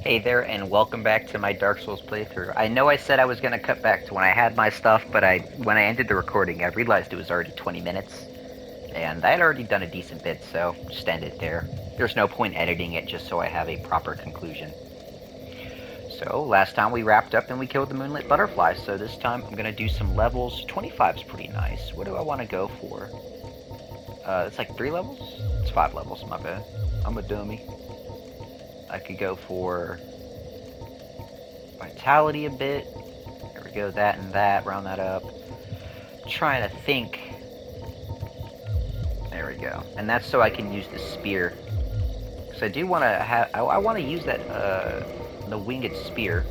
Hey there, and welcome back to my Dark Souls playthrough. I know I said I was going to cut back to when I had my stuff, but when I ended the recording, I realized it was already 20 minutes, and I had already done a decent bit, so just end it there. There's no point editing it just so I have a proper conclusion. So, last time we wrapped up and we killed the Moonlit Butterfly, so this time I'm going to do some levels. 25's pretty nice. What do I want to go for? It's like 3 levels? It's 5 levels, my bad. I'm a dummy. I could go for vitality a bit. There we go, that and that, round that up. Trying to think. There we go. And that's so I can use the spear. Because I do want to have, I want to use that, the winged spear.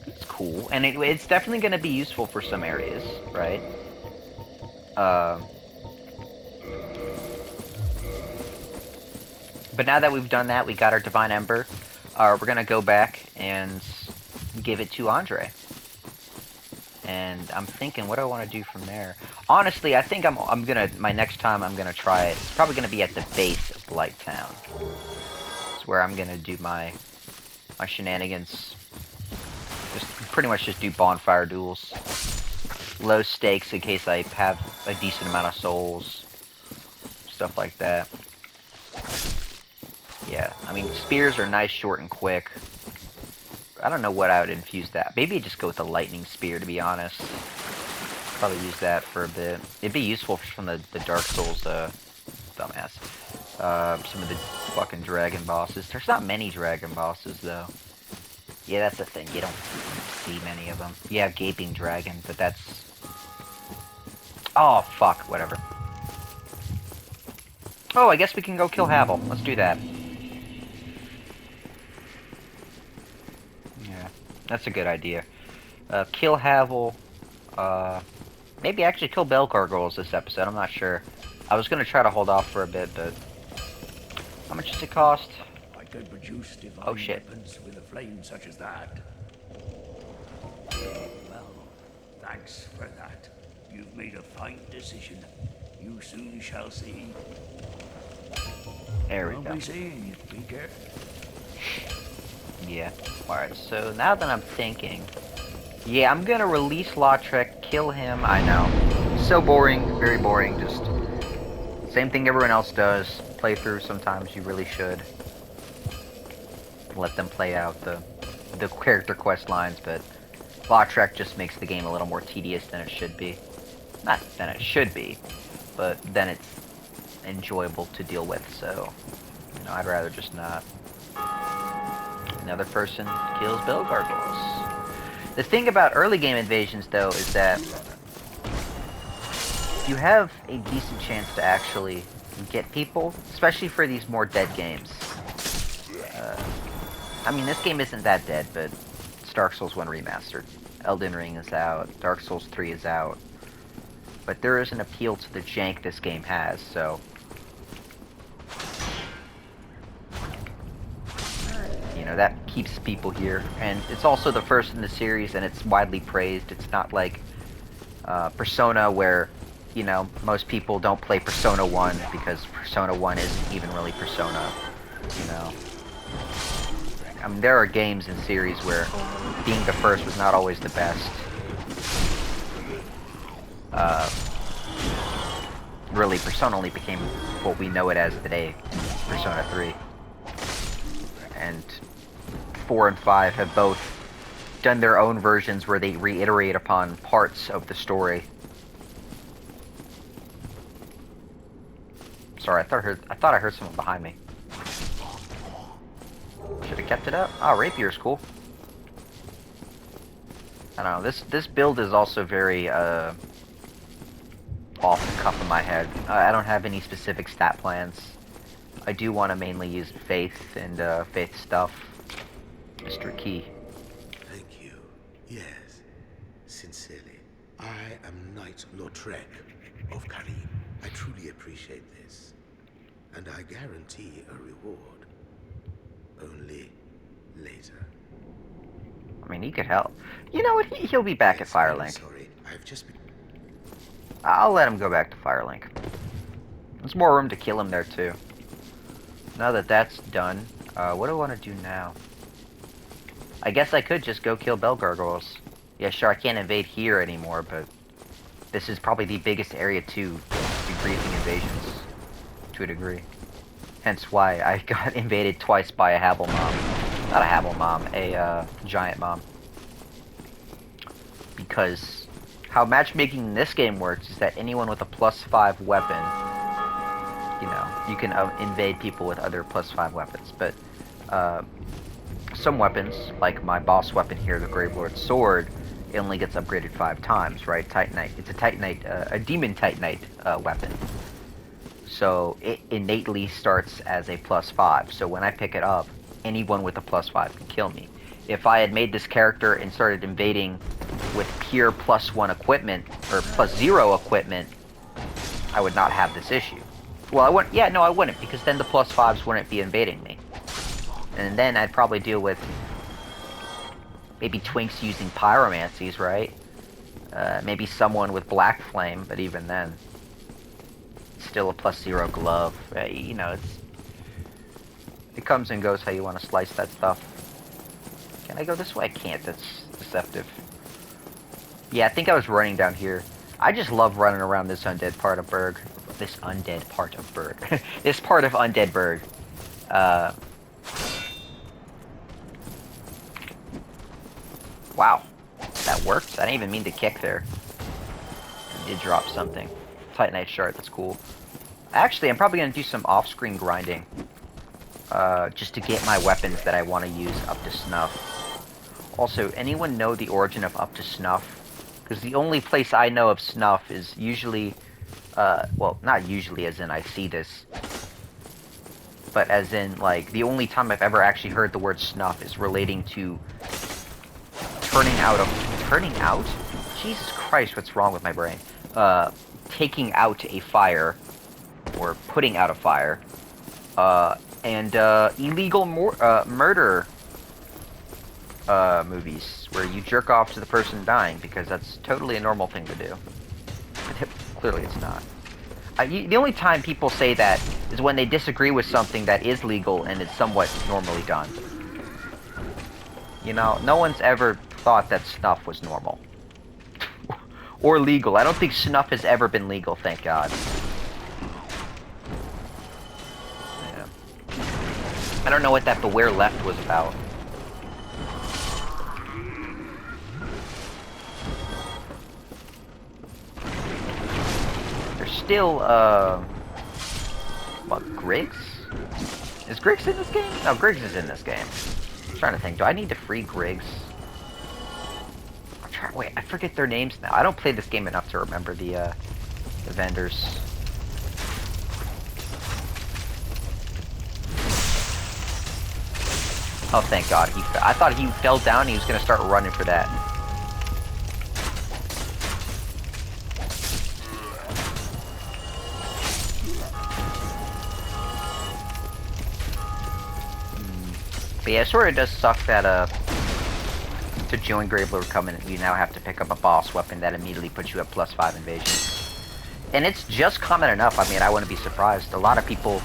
It's cool. And it's definitely going to be useful for some areas, right? But now that we've done that, we got our Divine Ember. We're going to go back and give it to Andre. And I'm thinking, what do I want to do from there? Honestly, I think I'm gonna, my next time I'm gonna try it, it's probably gonna be at the base of Blight Town. It's where I'm gonna do my shenanigans. Just pretty much just do bonfire duels. Low stakes in case I have a decent amount of souls. Stuff like that. Yeah, I mean, spears are nice, short, and quick. I don't know what I would infuse that. Maybe just go with the lightning spear, to be honest. Probably use that for a bit. It'd be useful from the Dark Souls, dumbass. Some of the fucking dragon bosses. There's not many dragon bosses, though. Yeah, that's the thing. You don't see many of them. You have Gaping Dragon, but that's... Oh, fuck. Whatever. Oh, I guess we can go kill Havel. Let's do that. Yeah, that's a good idea. Kill Havel. Maybe actually kill Bell Gargoyles this episode. I'm not sure. I was going to try to hold off for a bit, but... How much does it cost? I could produce divine weapons with a flame such as that. Well, thanks for that. You've made a fine decision. You soon shall see. There we I'll go. be seeing you, Beaker. Yeah. Alright, so now that I'm thinking... Yeah, I'm gonna release Lautrec, kill him, I know. So boring, very boring, just... Same thing everyone else does. Play through sometimes, you really should. Let them play out the character quest lines, but... Lautrec just makes the game a little more tedious than it should be. Not than it should be, but then it's enjoyable to deal with, so... You know, I'd rather just not. Another person kills Bell Gargoyles. The thing about early game invasions, though, is that you have a decent chance to actually get people, especially for these more dead games. I mean, this game isn't that dead, but it's Dark Souls 1 Remastered. Elden Ring is out, Dark Souls 3 is out. But there is an appeal to the jank this game has, so... You know, that keeps people here. And it's also the first in the series, and it's widely praised. It's not like Persona, where, you know, most people don't play Persona 1 because Persona 1 isn't even really Persona, you know. I mean, there are games and series where being the first was not always the best. Really, Persona only became what we know it as today, Persona 3. And 4 and 5 have both done their own versions where they reiterate upon parts of the story. Sorry, I thought I heard someone behind me. Should have kept it up. Oh, Rapier's cool. I don't know. This build is also very off the cuff of my head. I don't have any specific stat plans. I do want to mainly use Faith and Faith stuff. Mr. Key. Thank you. Yes, sincerely. I am Knight Lautrec of Karim. I truly appreciate this. And I guarantee a reward. Only later. I mean, he could help. You know what? He'll be back at Firelink. Sorry, I've just been... I'll let him go back to Firelink. There's more room to kill him there, too. now that that's done, what do I want to do now? I guess I could just go kill bell gargoyles. Yeah, sure, I can't invade here anymore, but this is probably the biggest area to do griefing invasions, to a degree. Hence why I got invaded twice by a Havel mom. Not a Havel mom, a giant mom. Because how matchmaking in this game works is that anyone with a +5 weapon, you know, you can invade people with other +5 weapons. But some weapons, like my boss weapon here, the Gravelord's Sword, it only gets upgraded 5 times, right? Titanite. It's a Titanite, a Demon Titanite weapon. So it innately starts as a +5. So when I pick it up, anyone with a +5 can kill me. If I had made this character and started invading with pure +1 equipment, or +0 equipment, I would not have this issue. Well, I wouldn't, yeah, no, I wouldn't, because then the +5s wouldn't be invading me. And then I'd probably deal with maybe twinks using pyromancies, right? Maybe someone with black flame, but even then, still a +0 glove. You know, it comes and goes how you want to slice that stuff. Can I go this way? I can't. That's deceptive. Yeah, I think I was running down here. I just love running around this undead part of Berg. This undead part of Berg. This part of Undead Berg. Wow. That worked? I didn't even mean to kick there. I did drop something. Titanite shard, that's cool. Actually, I'm probably going to do some off-screen grinding. Just to get my weapons that I want to use up to snuff. Also, anyone know the origin of up to snuff? Because the only place I know of snuff is usually, well, not usually as in I see this, but as in, like, the only time I've ever actually heard the word snuff is relating to turning out? Jesus Christ, what's wrong with my brain? Taking out a fire, or putting out a fire, and illegal murder movies where you jerk off to the person dying, because that's totally a normal thing to do. Clearly it's not. The only time people say that is when they disagree with something that is legal and is somewhat normally done. You know, no one's ever thought that snuff was normal. Or legal. I don't think snuff has ever been legal, thank God. Yeah. I don't know what that beware left was about. There's still, what, Griggs? Is Griggs in this game? No, Griggs is in this game. I'm trying to think, do I need to free Griggs? Wait, I forget their names now. I don't play this game enough to remember the vendors. Oh, thank God. I thought he fell down and he was going to start running for that. But yeah, it sort of does suck that, to join Gravelord Covenant, you now have to pick up a boss weapon that immediately puts you at +5 invasion. And it's just common enough. I mean, I wouldn't be surprised. A lot of people,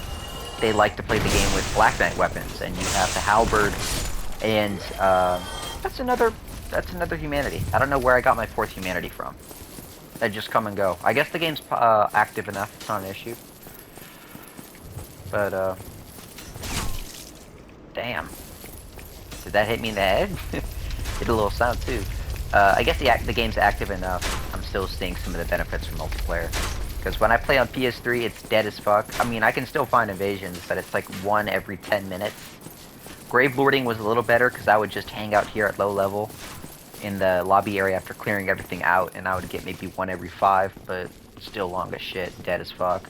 they like to play the game with Black Knight weapons, and you have the halberd, and that's another humanity. I don't know where I got my 4th humanity from. They just come and go. I guess the game's active enough. It's not an issue. But damn, did that hit me in the head? Did a little sound too. I guess the game's active enough. I'm still seeing some of the benefits from multiplayer. Because when I play on PS3, it's dead as fuck. I mean, I can still find invasions, but it's like 1 every 10 minutes. Gravelording was a little better, because I would just hang out here at low level in the lobby area after clearing everything out, and I would get maybe 1 every 5, but still long as shit, dead as fuck.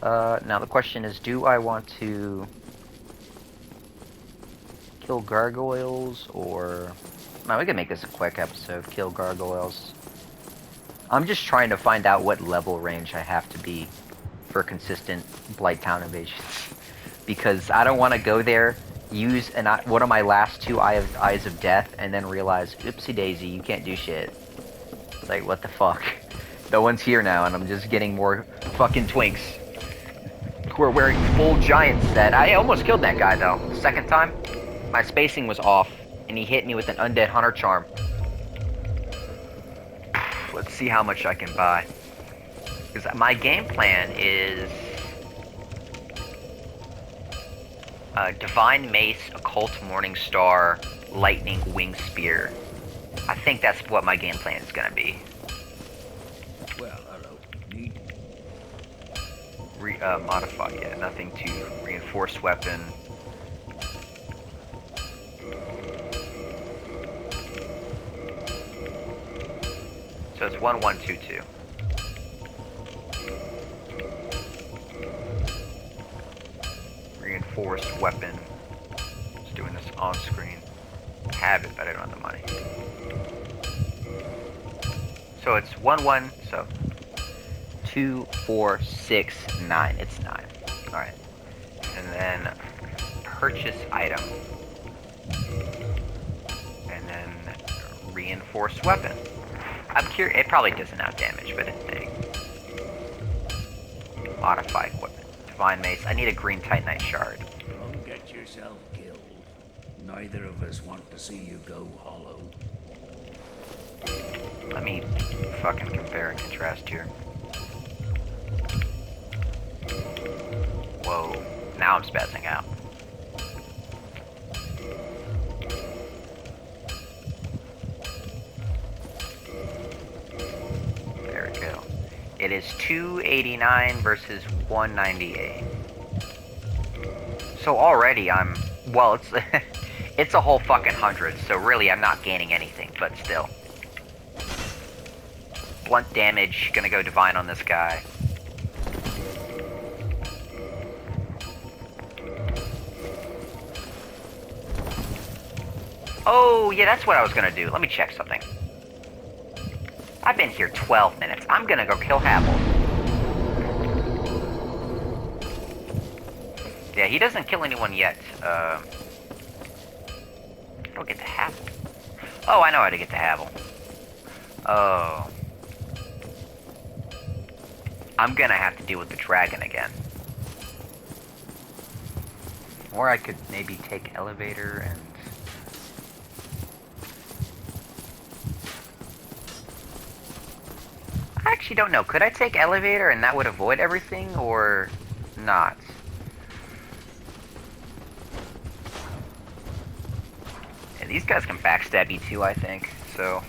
Now the question is, do I want to kill gargoyles, or... No, we can make this a quick episode. Kill gargoyles. I'm just trying to find out what level range I have to be for consistent Blighttown invasions. Because I don't want to go there, use one of my last 2 Eyes of Death, and then realize, oopsie daisy, you can't do shit. It's like, what the fuck? No one's here now, and I'm just getting more fucking twinks. we're wearing full giant set. I almost killed that guy though. The second time, my spacing was off, and he hit me with an undead hunter charm. Let's see how much I can buy. Because my game plan is Divine Mace, Occult Morning Star, Lightning Wing Spear. I think that's what my game plan is gonna be. Well, hello. Need Modify, yeah, nothing to reinforce weapon. So it's 1122. Reinforced weapon. Just doing this on screen. Have it, but I don't have the money. So it's 1 1, so 2 4 6 9. It's 9. Alright. And then purchase item. And then reinforced weapon. I'm curious, it probably doesn't have damage, but it's big. Modify equipment. Divine Mace. I need a green Titanite shard. Don't get yourself killed. Neither of us want to see you go hollow. Let me fucking compare and contrast here. Whoa. Now I'm spazzing out. There we go. It is 289 versus 198. So already I'm... Well, it's... it's a whole fucking 100, so really I'm not gaining anything, but still. Blunt damage, gonna go divine on this guy. Oh, yeah, that's what I was gonna do. Let me check something. I've been here 12 minutes. I'm gonna go kill Havel. Yeah, he doesn't kill anyone yet. How do I get to Havel? Oh, I know how to get to Havel. Oh. I'm gonna have to deal with the dragon again. Or I could maybe take elevator and... I actually don't know. Could I take elevator and that would avoid everything, or not? Yeah, these guys can backstab you too, I think, so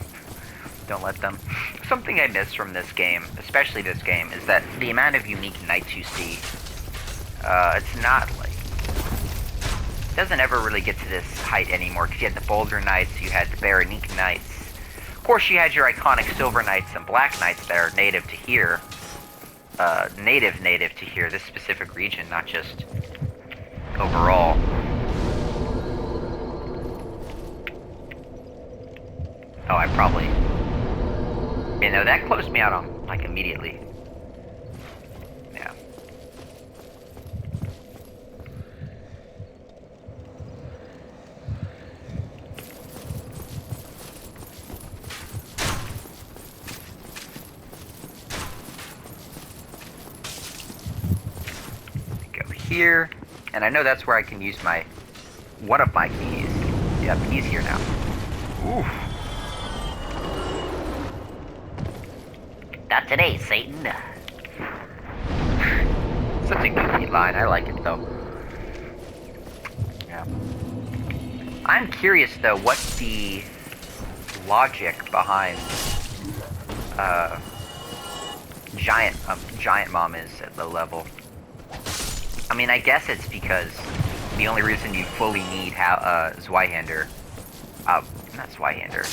don't let them. Something I miss from this game, especially this game, is that the amount of unique knights you see, it's not like... It doesn't ever really get to this height anymore, because you had the Boulder Knights, you had the Baronique Knights. Of course, you had your iconic Silver Knights and Black Knights that are native to here. Native to here, this specific region, not just overall. Oh, I probably... You know, that closed me out on, like, immediately. Yeah. Go here, and I know that's where I can use my... one of my keys. Yep, he's here now. Oof. Not today, Satan. Such a goofy line. I like it, though. Yeah. I'm curious, though, what the logic behind Giant Mom is at low level. I mean, I guess it's because the only reason you fully need Zweihander, not Zweihander,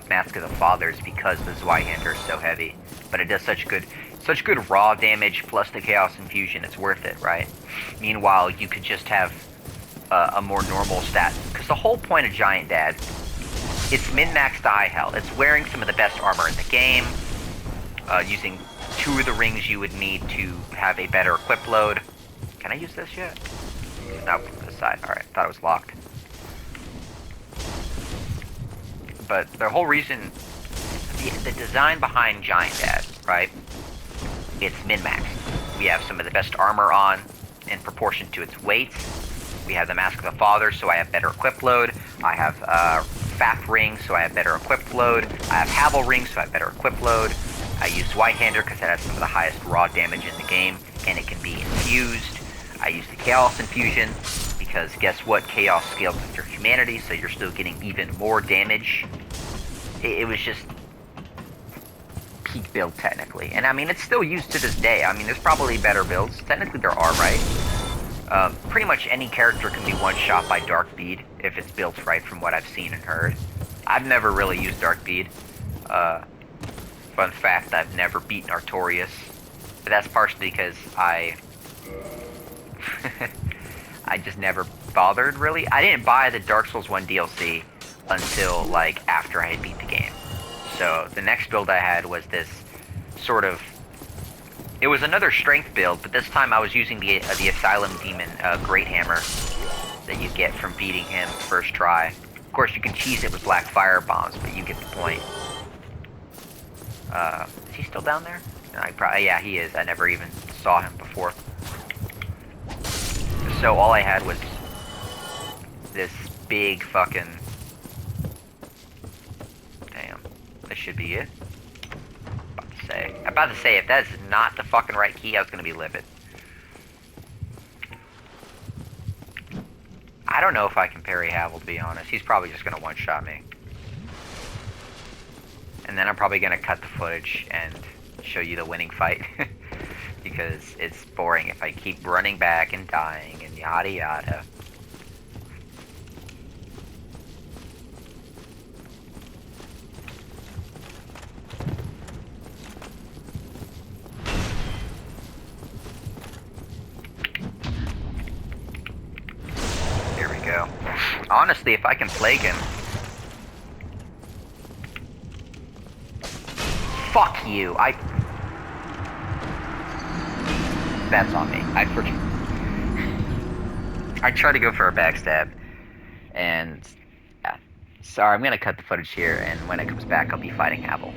Mask of the Father is because the Zweihander is so heavy. But it does such good raw damage plus the Chaos Infusion, it's worth it, right? Meanwhile, you could just have a more normal stat. Because the whole point of Giant Dad, it's min-max to high health. It's wearing some of the best armor in the game, using 2 of the rings you would need to have a better equip load. Can I use this yet? No, put this aside. Alright, thought it was locked. But the whole reason, the design behind Giant Dad, right? It's min-max. We have some of the best armor on in proportion to its weight. We have the Mask of the Father, so I have better equip load. I have Faf Ring, so I have better equip load. I have Havel Ring, so I have better equip load. I use White-Hander because it has some of the highest raw damage in the game, and it can be infused. I use the Chaos Infusion, because guess what? Chaos scales with your humanity, so you're still getting even more damage. It was just peak build, technically. And I mean, it's still used to this day. I mean, there's probably better builds. Technically, there are, right? Pretty much any character can be one-shot by Dark Bead, if it's built right from what I've seen and heard. I've never really used Dark Bead. Fun fact, I've never beaten Artorias. But that's partially because I just never bothered, really. I didn't buy the Dark Souls 1 DLC until, like, after I had beat the game. So, the next build I had was this sort of... It was another strength build, but this time I was using the Asylum Demon Great Hammer that you get from beating him first try. Of course, you can cheese it with Black Fire Bombs, but you get the point. Is he still down there? No, yeah, he is. I never even saw him before. So all I had was this big fucking... Damn. This should be it. I'm about to say, if that is not the fucking right key, I was gonna be livid. I don't know if I can parry Havel, to be honest. He's probably just gonna one-shot me. And then I'm probably gonna cut the footage and show you the winning fight. Because it's boring if I keep running back and dying and yada yada. Here we go. Honestly, if I can plague him... Fuck you! That's on me. I tried to go for a backstab, and yeah. Sorry, I'm gonna cut the footage here, and when it comes back, I'll be fighting Havel.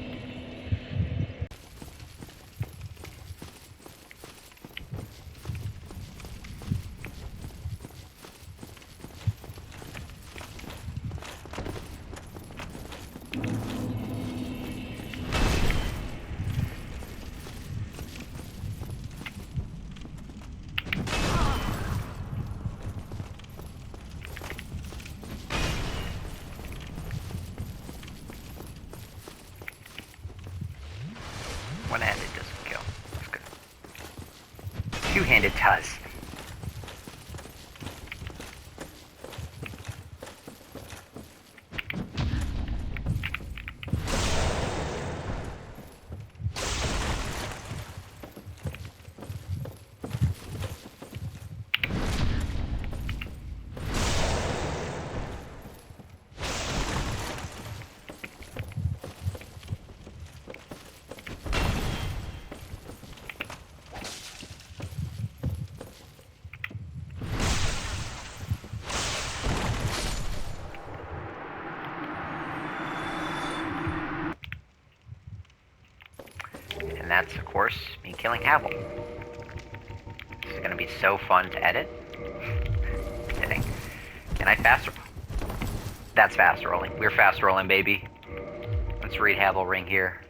One-handed doesn't kill. That's good. Two-handed does. And that's, of course, me killing Havel. This is gonna be so fun to edit. Kidding. Can I fast roll? That's fast rolling. We're fast rolling, baby. Let's read Havel Ring here.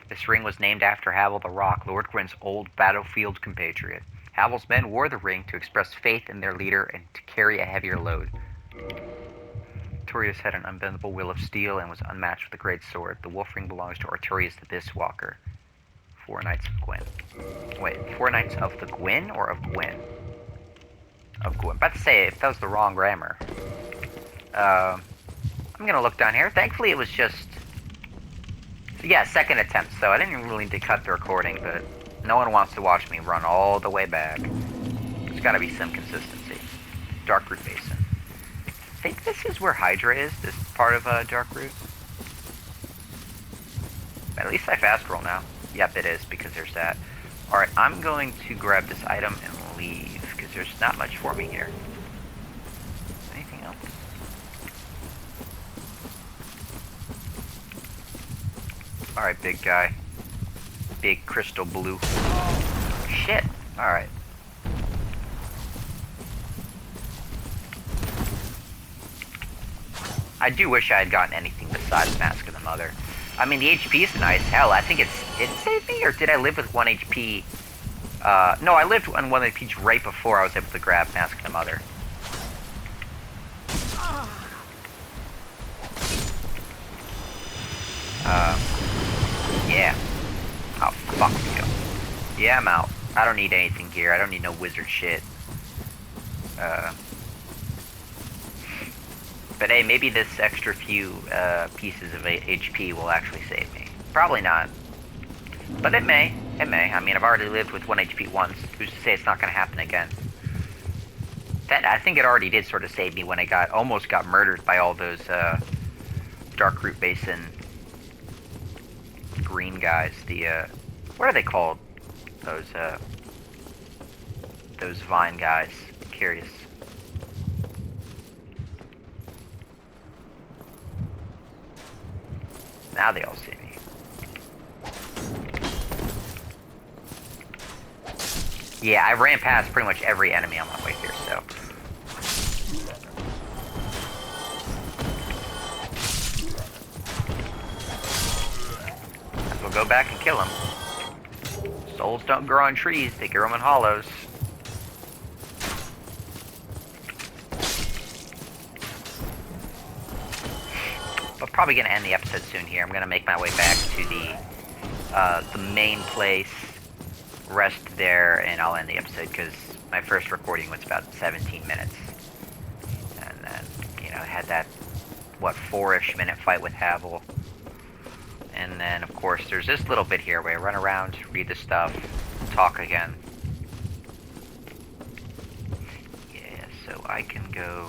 This ring was named after Havel the Rock, Lord Gwyn's old battlefield compatriot. Havel's men wore the ring to express faith in their leader and to carry a heavier load. Artorias had an unbendable will of steel and was unmatched with a great sword. The wolf ring belongs to Artorias the Biswalker. 4 Knights of Gwyn. Wait, 4 Knights of the Gwyn or of Gwyn? Of Gwyn. About to say, if that was the wrong grammar. I'm gonna look down here. Thankfully, it was just... Yeah, second attempt, so I didn't even really need to cut the recording, but no one wants to watch me run all the way back. There's gotta be some consistency. Darkroot Basin. I think this is where Hydra is, this part of Darkroot. But at least I fast roll now. Yep, it is, because there's that. Alright, I'm going to grab this item and leave, because there's not much for me here. Anything else? Alright, big guy. Big crystal blue. Shit. Alright. I do wish I had gotten anything besides Mask of the Mother. I mean, the HP is nice. Hell, I think it saved me, or did I live with 1 HP? No, I lived on 1 HP right before I was able to grab Mask of the Mother. Yeah. Oh, fuck you. Yeah, I'm out. I don't need anything here. I don't need no wizard shit. But hey, maybe this extra few pieces of HP will actually save me. Probably not. But it may. It may. I mean, I've already lived with 1 HP once. Who's to say it's not going to happen again? That, I think it already did sort of save me when I almost got murdered by all those Dark Root Basin green guys. What are they called? Those vine guys. I'm curious. Now they all see me. Yeah, I ran past pretty much every enemy on my way here, so. Might as well go back and kill them. Souls don't grow on trees, they grow in hollows. But probably gonna end the episode soon here. I'm gonna make my way back to the main place, rest there, and I'll end the episode because my first recording was about 17 minutes. And then, you know, I had that, what, 4-ish minute fight with Havel. And then, of course, there's this little bit here where I run around, read the stuff, talk again. Yeah, so I can go...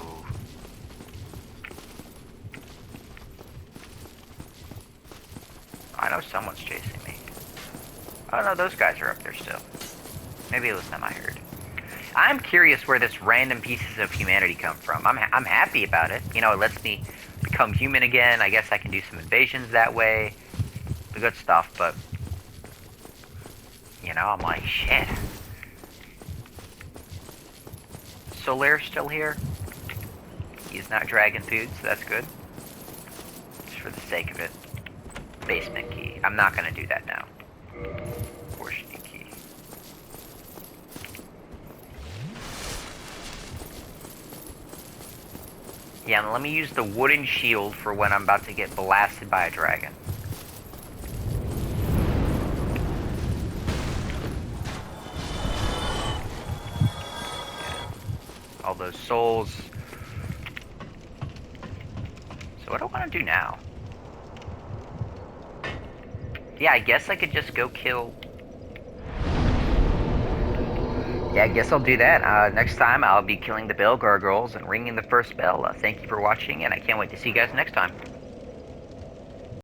I know someone's chasing me. Oh no, those guys are up there still. Maybe it was them I heard. I'm curious where this random pieces of humanity come from. I'm happy about it. You know, it lets me become human again. I guess I can do some invasions that way. The good stuff, but... You know, I'm like, shit. Solaire's still here. He's not dragging food, so that's good. Just for the sake of it. Basement key. I'm not gonna do that now. Portion key. Yeah, and let me use the wooden shield for when I'm about to get blasted by a dragon. Yeah. All those souls. So what do I want to do now? Yeah, I guess I could just go kill... Yeah, I guess I'll do that. Next time, I'll be killing the bell gargoyles and ringing the first bell. Thank you for watching, and I can't wait to see you guys next time.